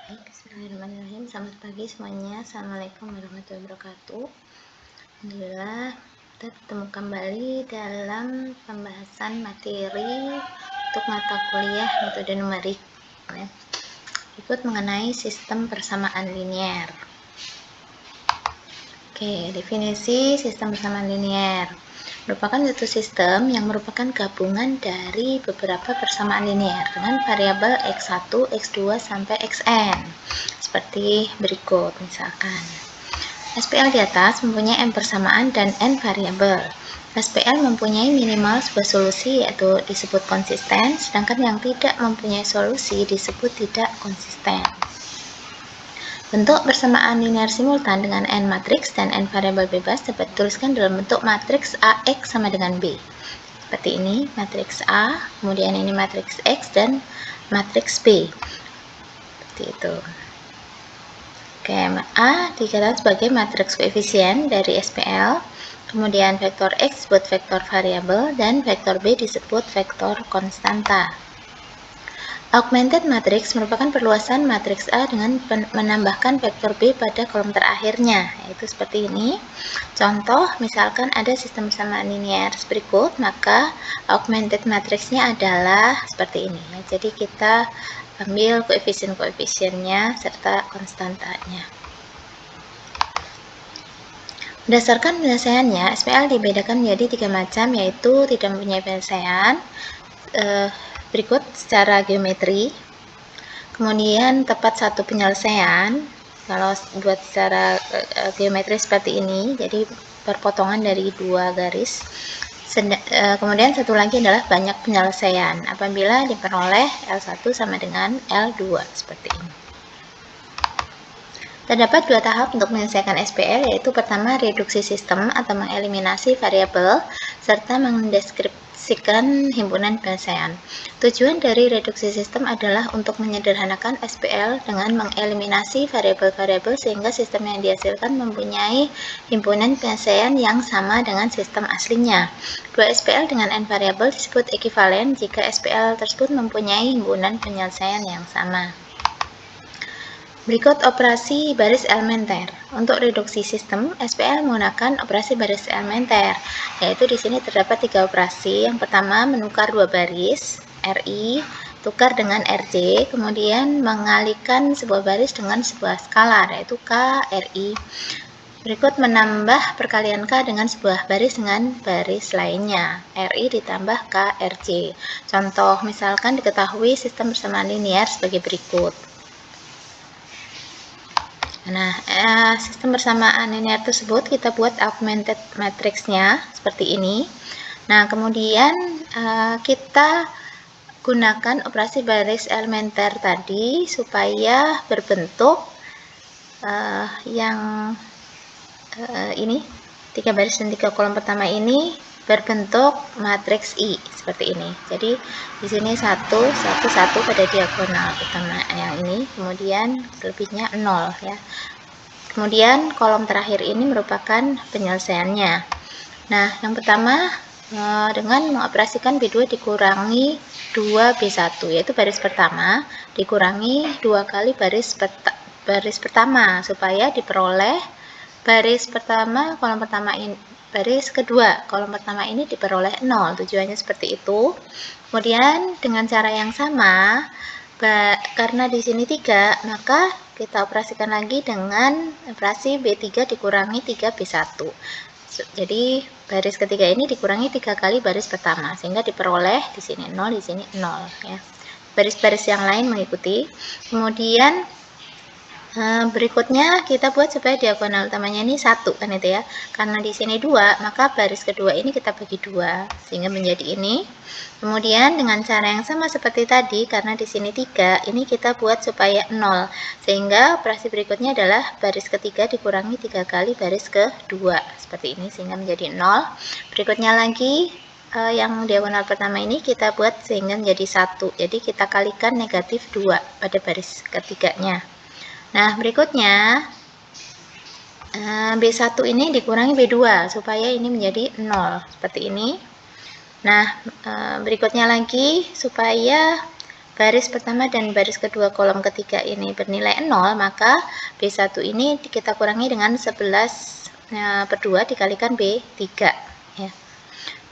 Baik, bismillahirrahmanirrahim. Selamat pagi semuanya. Assalamualaikum warahmatullahi wabarakatuh. Alhamdulillah, kita bertemu kembali dalam pembahasan materi untuk mata kuliah metode numerik. Berikut mengenai sistem persamaan linear. Oke, definisi sistem persamaan linear merupakan suatu sistem yang merupakan gabungan dari beberapa persamaan linear dengan variabel x1, x2, sampai xn. Seperti berikut, misalkan SPL di atas mempunyai n persamaan dan n variabel. SPL mempunyai minimal sebuah solusi yaitu disebut konsisten, sedangkan yang tidak mempunyai solusi disebut tidak konsisten. Bentuk persamaan linear simultan dengan n matriks dan n variabel bebas dapat dituliskan dalam bentuk matriks AX sama dengan B. Seperti ini, matriks A, kemudian ini matriks X, dan matriks B. Seperti itu. Oke, A dikatakan sebagai matriks koefisien dari SPL, kemudian vektor X disebut vektor variabel, dan vektor B disebut vektor konstanta. Augmented matrix merupakan perluasan matriks A dengan menambahkan vektor B pada kolom terakhirnya, yaitu seperti ini. Contoh, misalkan ada sistem persamaan linear berikut, maka augmented matriksnya adalah seperti ini. Jadi kita ambil koefisien-koefisiennya serta konstantanya. Berdasarkan penyelesaiannya, SPL dibedakan menjadi 3 macam, yaitu tidak mempunyai penyelesaian, berikut secara geometri, kemudian tepat satu penyelesaian. Kalau buat secara geometri seperti ini, jadi perpotongan dari dua garis. Kemudian satu lagi adalah banyak penyelesaian apabila diperoleh L1 sama dengan L2 seperti ini. Terdapat dua tahap untuk menyelesaikan SPL, yaitu pertama reduksi sistem atau mengeliminasi variabel serta mendeskripsikan himpunan penyelesaian. Tujuan dari reduksi sistem adalah untuk menyederhanakan SPL dengan mengeliminasi variabel-variabel sehingga sistem yang dihasilkan mempunyai himpunan penyelesaian yang sama dengan sistem aslinya. Dua SPL dengan n variabel disebut ekivalen jika SPL tersebut mempunyai himpunan penyelesaian yang sama. Berikut operasi baris elementer. Untuk reduksi sistem, SPL menggunakan operasi baris elementer, yaitu di sini terdapat 3 operasi. Yang pertama, menukar dua baris, RI, tukar dengan RJ, kemudian mengalihkan sebuah baris dengan sebuah skalar, yaitu KRI. Berikut menambah perkalian K dengan sebuah baris dengan baris lainnya, RI ditambah KRJ. Contoh, misalkan diketahui sistem persamaan linear sebagai berikut. Nah, sistem persamaan linear tersebut kita buat augmented matriksnya seperti ini. Nah, kemudian kita gunakan operasi baris elementer tadi supaya berbentuk yang ini 3 baris dan 3 kolom pertama ini berbentuk matriks I seperti ini. Jadi di sini 1 pada diagonal pertama yang ini, kemudian selebihnya 0 ya. Kemudian kolom terakhir ini merupakan penyelesaiannya. Nah, yang pertama dengan mengoperasikan B2 dikurangi 2B1, yaitu baris pertama dikurangi 2 kali baris pertama supaya diperoleh baris pertama kolom pertama ini, baris kedua kolom pertama ini diperoleh 0. Tujuannya seperti itu. Kemudian dengan cara yang sama, karena di sini 3, maka kita operasikan lagi dengan operasi B3 dikurangi 3B1. Jadi baris ketiga ini dikurangi 3 kali baris pertama sehingga diperoleh di sini 0, di sini 0 ya. Baris-baris yang lain mengikuti. Kemudian berikutnya kita buat supaya diagonal utamanya ini 1 kan itu ya. Karena di sini 2, maka baris kedua ini kita bagi 2 sehingga menjadi ini. Kemudian dengan cara yang sama seperti tadi, karena di sini 3, ini kita buat supaya 0. Sehingga operasi berikutnya adalah baris ketiga dikurangi 3 kali baris kedua seperti ini sehingga menjadi 0. Berikutnya lagi yang diagonal pertama ini kita buat sehingga menjadi 1. Jadi kita kalikan negatif 2 pada baris ketiganya. Nah, berikutnya B1 ini dikurangi B2 supaya ini menjadi 0 seperti ini. Nah, berikutnya lagi supaya baris pertama dan baris kedua kolom ketiga ini bernilai 0, maka B1 ini kita kurangi dengan 11/2 dikalikan B3 ya.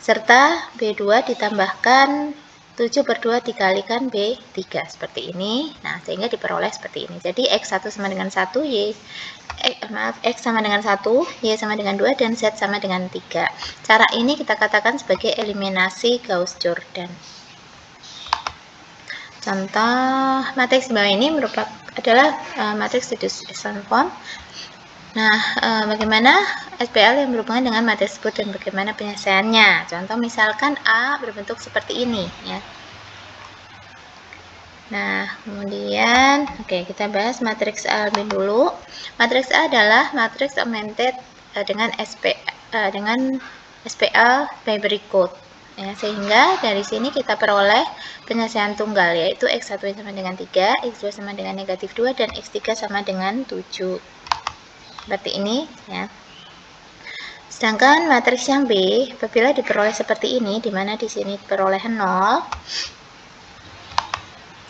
Serta B2 ditambahkan 7/2 dikalikan B3 seperti ini. Nah, sehingga diperoleh seperti ini. Jadi X1 sama dengan 1, X sama dengan 1, Y sama dengan 2, dan Z sama dengan 3. Cara ini kita katakan sebagai eliminasi Gauss-Jordan. Contoh matriks di bawah ini adalah matriks reduced echelon form. Nah, bagaimana SPL yang berhubungan dengan matriks tersebut dan bagaimana penyelesaiannya? Contoh misalkan A berbentuk seperti ini ya. Nah, kemudian kita bahas matriks A lebih dulu. Matriks A adalah matriks augmented dengan SPL by berikut. Ya, sehingga dari sini kita peroleh penyelesaian tunggal, yaitu X1 sama dengan 3, X2 sama dengan negatif 2, dan X3 sama dengan 7. Seperti ini ya. Sedangkan matriks yang B apabila diperoleh seperti ini, di mana di sini diperoleh 0.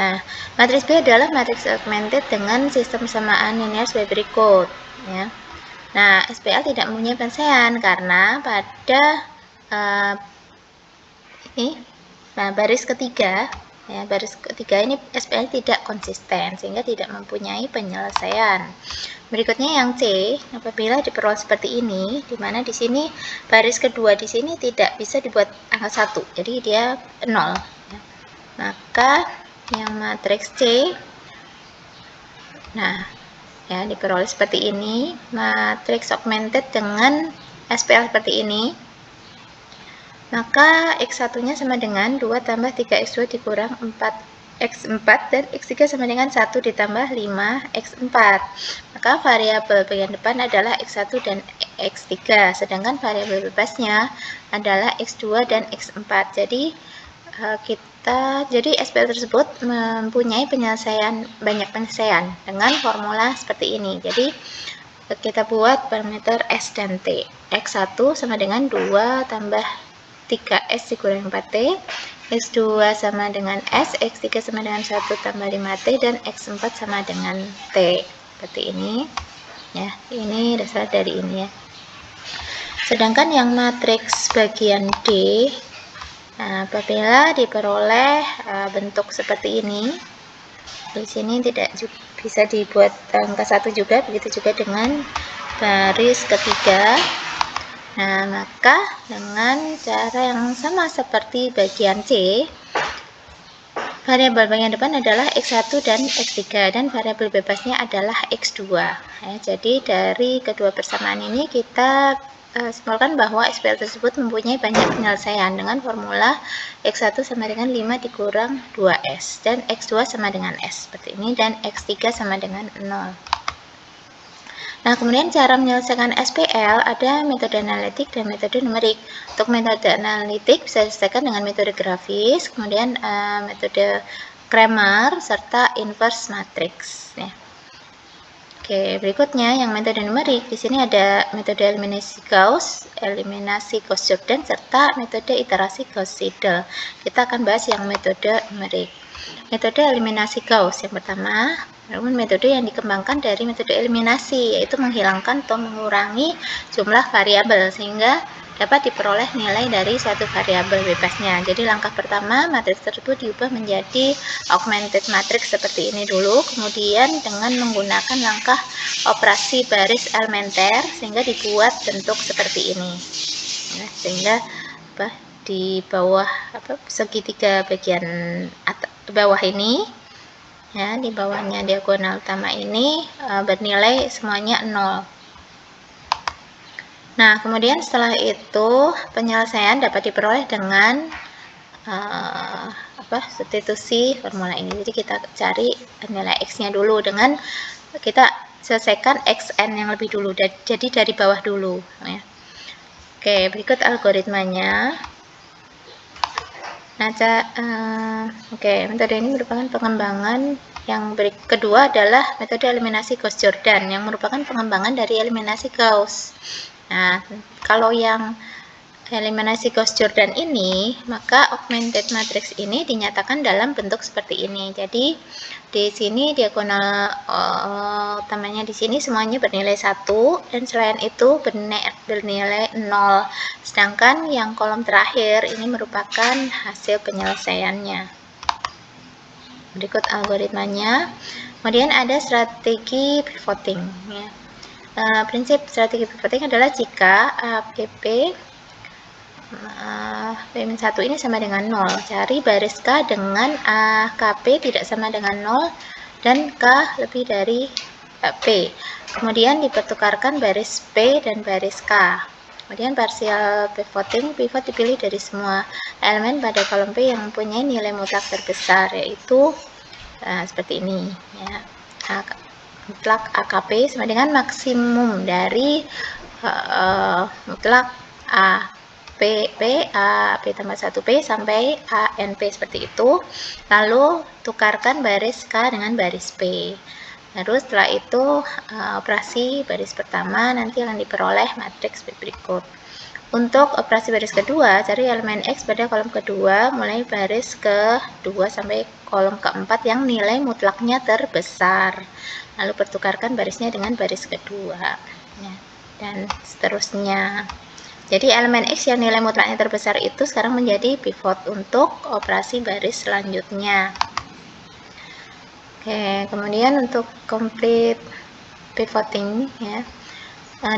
Nah, matriks B adalah matriks augmented dengan sistem persamaan linear sebagai berikut ya. Nah, SPL tidak mempunyai penyelesaian karena pada baris ketiga ini SPL tidak konsisten sehingga tidak mempunyai penyelesaian. Berikutnya yang C, apabila diperoleh seperti ini, di mana di sini baris kedua di sini tidak bisa dibuat angka 1, jadi dia 0 ya. Maka yang matriks C, nah ya, diperoleh seperti ini, matriks augmented dengan SPL seperti ini. Maka X1 nya sama dengan 2 tambah 3X2 dikurang 4X4, dan X3 sama dengan 1 ditambah 5X4. Maka variabel bagian depan adalah X1 dan X3, sedangkan variabel bebasnya adalah X2 dan X4. Jadi SPL tersebut mempunyai banyak penyelesaian dengan formula seperti ini. Jadi kita buat parameter S dan T. X1 sama dengan 2 tambah 3S dikurang 4T, X2 sama dengan S, X3 sama dengan 1 tambah 5T, dan X4 sama dengan T. Seperti ini ya, ini dasar dari ini ya. Sedangkan yang matriks bagian D, apabila diperoleh bentuk seperti ini, di sini tidak bisa dibuat angka 1 juga, begitu juga dengan baris ketiga. Nah, maka dengan cara yang sama seperti bagian C, variabel bagian depan adalah X1 dan X3, dan variabel bebasnya adalah X2. Ya, jadi dari kedua persamaan ini kita simpulkan bahwa SPL tersebut mempunyai banyak penyelesaian dengan formula X1 sama dengan 5 dikurang 2S, dan X2 sama dengan S, seperti ini, dan X3 sama dengan 0. Nah, kemudian cara menyelesaikan SPL ada metode analitik dan metode numerik. Untuk metode analitik bisa diselesaikan dengan metode grafis, kemudian metode Cramer, serta inverse matrix. Ya. Oke, berikutnya yang metode numerik. Di sini ada metode eliminasi Gauss-Jordan, serta metode iterasi Gauss-Seidel. Kita akan bahas yang metode numerik. Metode eliminasi Gauss yang pertama, metode yang dikembangkan dari metode eliminasi, yaitu menghilangkan atau mengurangi jumlah variabel sehingga dapat diperoleh nilai dari suatu variabel bebasnya. Jadi langkah pertama, matriks tersebut diubah menjadi augmented matrix seperti ini dulu, kemudian dengan menggunakan langkah operasi baris elementer sehingga dibuat bentuk seperti ini. Nah, sehingga di bawah segitiga bagian bawah ini ya, di bawahnya diagonal utama ini bernilai semuanya 0. Nah, kemudian setelah itu penyelesaian dapat diperoleh dengan substitusi formula ini. Jadi kita cari nilai X-nya dulu dengan kita selesaikan Xn yang lebih dulu, jadi dari bawah dulu ya. Oke, berikut algoritmanya. Nah, metode ini merupakan pengembangan yang kedua adalah metode eliminasi Gauss-Jordan yang merupakan pengembangan dari eliminasi Gauss. Nah, kalau yang eliminasi Gauss-Jordan ini, maka augmented matrix ini dinyatakan dalam bentuk seperti ini. Jadi di sini diagonal utamanya di sini semuanya bernilai 1 dan selain itu bernilai 0. Sedangkan yang kolom terakhir ini merupakan hasil penyelesaiannya. Berikut algoritmanya. Kemudian ada strategi pivoting ya. Prinsip strategi pivoting adalah jika APP P-1 ini sama dengan 0, cari baris K dengan AKP tidak sama dengan 0 dan K lebih dari P. Kemudian dipertukarkan baris P dan baris K. Kemudian partial pivoting, pivot dipilih dari semua elemen pada kolom P yang mempunyai nilai mutlak terbesar, yaitu seperti ini ya. Mutlak AKP sama dengan maksimum dari mutlak A P tambah 1P sampai ANP seperti itu. Lalu tukarkan baris K dengan baris P. Lalu setelah itu operasi baris pertama nanti akan diperoleh matriks berikut. Untuk operasi baris kedua, cari elemen X pada kolom kedua mulai baris ke-2 sampai kolom ke-4 yang nilai mutlaknya terbesar. Lalu pertukarkan barisnya dengan baris kedua ya, dan seterusnya. Jadi elemen X yang nilai mutlaknya terbesar itu sekarang menjadi pivot untuk operasi baris selanjutnya. Oke, kemudian untuk complete pivoting ya.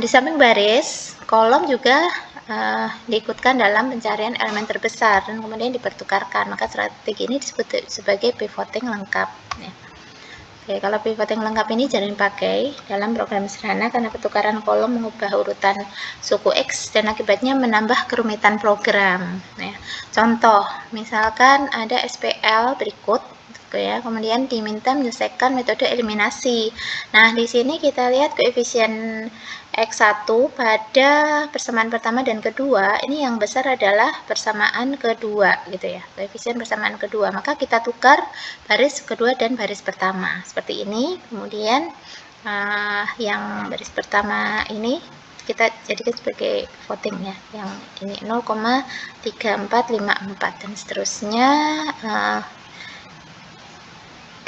Di samping baris, kolom juga diikutkan dalam pencarian elemen terbesar dan kemudian dipertukarkan. Maka strategi ini disebut sebagai pivoting lengkap ya. Oke, kalau pivoting lengkap ini jarang dipakai dalam program sederhana karena pertukaran kolom mengubah urutan suku X dan akibatnya menambah kerumitan program. Ya. Contoh, misalkan ada SPL berikut, ya, kemudian diminta menyelesaikan metode eliminasi. Nah, di sini kita lihat koefisien X1 pada persamaan pertama dan kedua, ini yang besar adalah persamaan kedua gitu ya, koefisien persamaan kedua. Maka kita tukar baris kedua dan baris pertama seperti ini. Kemudian yang baris pertama ini kita jadikan sebagai voting ya, yang ini 0,3454 dan seterusnya.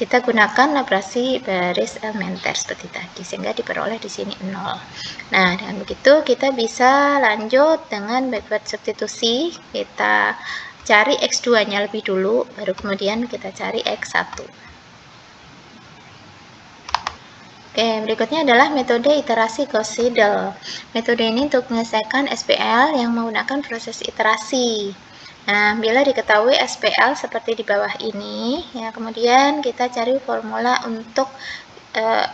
Kita gunakan operasi baris elementer seperti tadi sehingga diperoleh di sini 0. Nah, dengan begitu kita bisa lanjut dengan backward substitusi. Kita cari X2-nya lebih dulu, baru kemudian kita cari X1. Oke, berikutnya adalah metode iterasi Gauss-Seidel. Metode ini untuk menyelesaikan SPL yang menggunakan proses iterasi. Nah, bila diketahui SPL seperti di bawah ini, ya kemudian kita cari formula untuk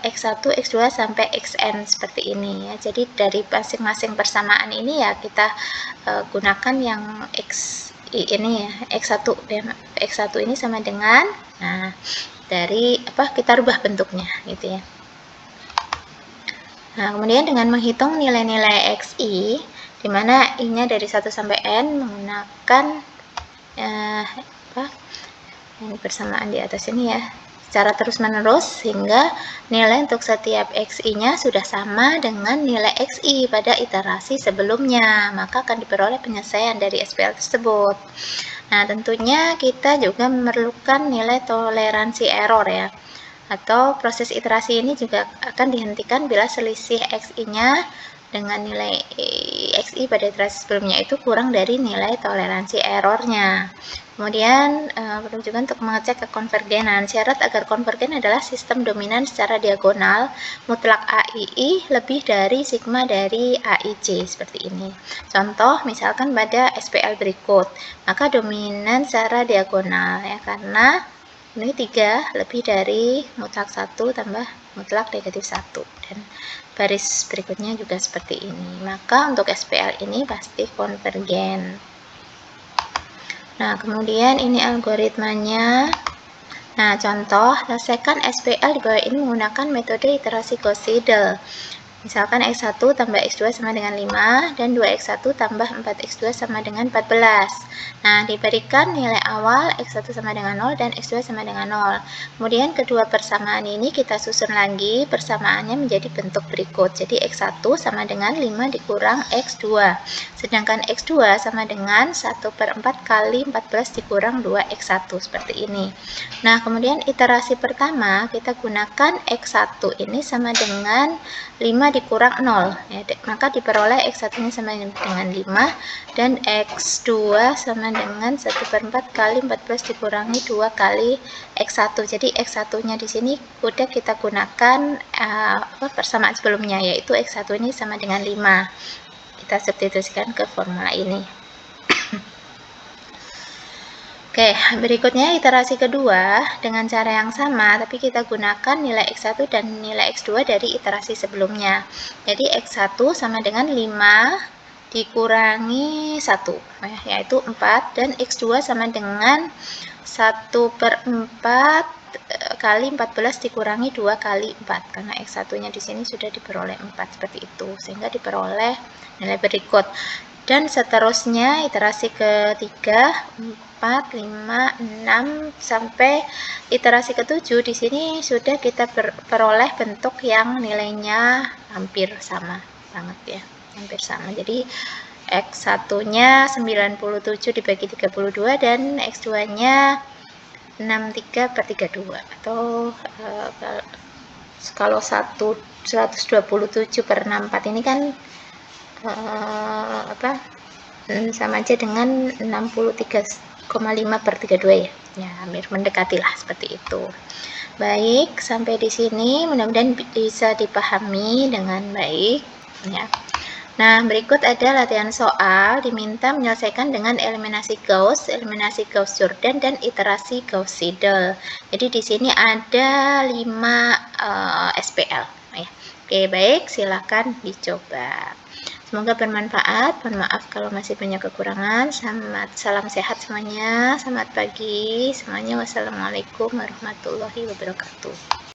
X1, X2 sampai Xn seperti ini ya. Jadi dari masing-masing persamaan ini ya kita gunakan yang X ini ya, X1 ini sama dengan dari kita rubah bentuknya gitu ya. Nah, kemudian dengan menghitung nilai-nilai XI di mana I-nya dari 1 sampai N menggunakan ini persamaan di atas ini ya, secara terus-menerus sehingga nilai untuk setiap XI-nya sudah sama dengan nilai XI pada iterasi sebelumnya, maka akan diperoleh penyelesaian dari SPL tersebut. Nah, tentunya kita juga memerlukan nilai toleransi error ya, atau proses iterasi ini juga akan dihentikan bila selisih XI-nya dengan nilai XI pada iterasi sebelumnya itu kurang dari nilai toleransi errornya. Kemudian perlu juga untuk mengecek kekonvergenan. Syarat agar konvergen adalah sistem dominan secara diagonal mutlak AII lebih dari sigma dari AIJ seperti ini. Contoh misalkan pada SPL berikut, maka dominan secara diagonal ya, karena ini 3 lebih dari mutlak 1 tambah mutlak negatif 1 dan baris berikutnya juga seperti ini. Maka untuk SPL ini pasti konvergen. Nah, kemudian ini algoritmanya. Nah, contoh, selesaikan SPL di bawah ini menggunakan metode iterasi Gauss-Seidel. Misalkan X1 tambah X2 sama dengan 5, dan 2X1 tambah 4X2 sama dengan 14. Nah, diberikan nilai awal X1 sama dengan 0 dan X2 sama dengan 0. Kemudian kedua persamaan ini kita susun lagi, persamaannya menjadi bentuk berikut. Jadi X1 sama dengan 5 dikurang X2. Sedangkan X2 sama dengan 1/4 kali 14 dikurang 2X1, seperti ini. Nah, kemudian iterasi pertama kita gunakan X1 ini sama dengan 5 dikurang 0, ya, maka diperoleh X1 ini sama dengan 5, dan X2 sama dengan 1/4 kali 14 dikurangi 2 kali X1. Jadi X1 nya di sini udah kita gunakan persamaan sebelumnya, yaitu X1 ini sama dengan 5. Kita substitusikan ke formula ini. Oke, berikutnya iterasi kedua dengan cara yang sama, tapi kita gunakan nilai X1 dan nilai X2 dari iterasi sebelumnya. Jadi X1 sama dengan 5 dikurangi 1, yaitu 4, dan X2 sama dengan 1/4 kali 14 dikurangi 2 kali 4, karena X1-nya di sini sudah diperoleh 4, seperti itu, sehingga diperoleh nilai berikut. Dan seterusnya iterasi ketiga, 4, 5, 6 sampai iterasi ke-7. Di sini sudah kita peroleh bentuk yang nilainya hampir sama banget, ya, hampir sama. Jadi X1-nya 97 dibagi 32 dan X2-nya 63/32, atau kalau 127/64 ini kan sama aja dengan 63,5/32, ya. Ya, hampir mendekati lah, seperti itu. Baik, sampai di sini mudah-mudahan bisa dipahami dengan baik, ya. Nah, berikut ada latihan soal, diminta menyelesaikan dengan eliminasi Gauss-Jordan, dan iterasi Gauss-Seidel. Jadi di sini ada 5 SPL, ya. Oke, baik, silakan dicoba. Semoga bermanfaat. Mohon maaf kalau masih banyak kekurangan. Salam sehat semuanya. Selamat pagi semuanya. Wassalamualaikum warahmatullahi wabarakatuh.